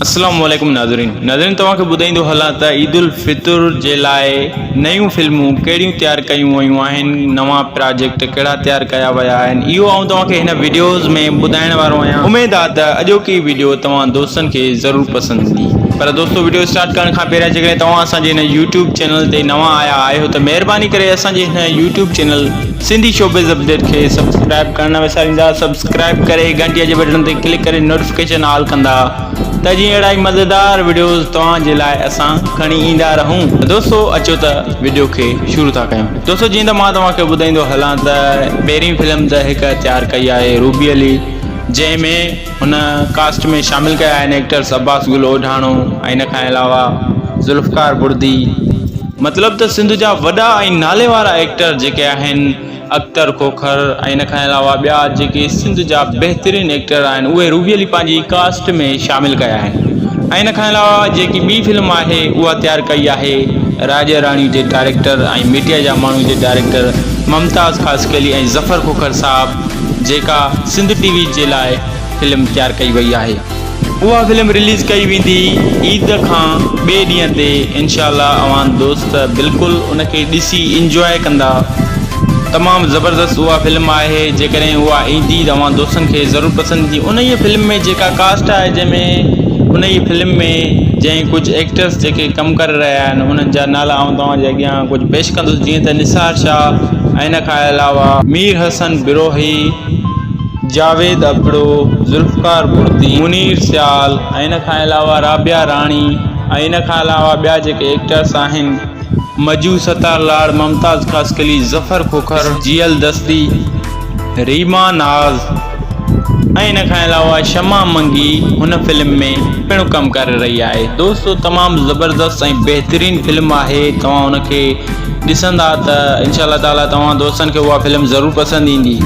अस्सलाम वालेकुम नाज़रीन तव्हांखे ॿुधाईंदो हलां त ईद उल फितर जे लाइ नयूं फिल्मूं कहिड़ियूं तैयार कयूं वयूं आहिनि, नवां प्रोजेक्ट कहिड़ा तैयार कया विया आहिनि, इहो आउं तव्हांखे हिन वीडियोज़ में ॿुधाइण वारो आहियां। उमेद आहे त अॼोकी वीडियो तव्हां दोस्तनि खे ज़रूरु पसंदि ईंदी। पर दोस्तो, वीडियो स्टार्ट करण खां पहिरियों जेकॾहिं तव्हां असांजे हिन यूट्यूब चैनल ते नवां आया आहियो त महिरबानी करे असांजे हिन YouTube channel Sindhi showbiz update खे सब्सक्राइब करण न विसारींदा। सब्सक्राइब करे घंटीअ जे बटन ते क्लिक करे नोटिफिकेशन ऑल कंदा त जीअं अहिड़ा ई मज़ेदार वीडियोज़ तव्हांजे लाइ असां खणी ईंदा रहूं। दोस्तो, अचो त वीडियो खे शुरू था कयूं। दोस्तो, जीअं त मां तव्हांखे ॿुधाईंदो हलां त पहिरीं फिल्म त हिकु तैयार कई आहे रूबी अली, जंहिंमें हुन कास्ट में शामिल कया आहिनि एक्टर्स अब्बास गुल ओढाणो ऐं इन खां अलावा ज़ुल्फ़कार बुर्दी। मतिलबु त सिंध जा वॾा ऐं नाले वारा एक्टर जेके आहिनि अख्तर खोखर ऐं इन खां अलावा ॿिया जेके सिंध जा बहितरीन एक्टर आहिनि उहे रूबी अली पंहिंजी कास्ट में शामिल कया आहिनि। ऐं इन खां अलावा जेकी ॿी फिल्म आहे उहा तैयार कई आहे राजा राणी जे डायरेक्टर ऐं मीडिया जा माण्हू जे डायरेक्टर मुमताज़ ख़ासकली ऐं ज़फ़र खोखर साहब, जेका सिंध टीवी जे लाइ फिल्म तैयार कई वई आहे। उहा फिल्म रिलीज़ कई वेंदी ईद खां ॿिए ॾींहं ते। इंशाअल्लाह अवां दोस्त बिल्कुलु उनखे ॾिसी इंजॉय कंदा। तमामु ज़बरदस्त उहा फिल्म आहे। जेकॾहिं उहा ईंदी त अवां दोस्तनि खे ज़रूरु पसंदि ईंदी। उन ई फिल्म में जेका कास्ट आहे, जंहिंमें उन ई फिल्म में जंहिं कुझु एक्टर्स जेके कमु करे रहिया आहिनि उन्हनि जा नाला आउं तव्हांजे अॻियां कुझु पेश कंदुसि, जीअं त निसार शाह ऐं इन खां अलावा मीर हसन बिरोही, जावेद अबड़ो, ज़ुल्फ़कार बुर्दी, मुनीर सियाल ऐं इन खां अलावा राबिया राणी ऐं इन खां अलावा ॿिया जेके एक्टर्स आहिनि मजू सतार लाड़, मुमताज़ ख़ासकली, ज़फ़र खोखर, जियल दस्ती, रीमा नाज़ ऐं इन खां अलावा शमा मंगी हुन फिल्म में पिणु कमु करे रही आहे। दोस्तो, तमामु ज़बरदस्त ऐं बहितरीन फिल्म आहे। तव्हां उनखे ॾिसंदा त इंशाअल्लाह ताला तव्हां दोस्तनि खे उहा फिल्म ज़रूरु पसंदि ईंदी।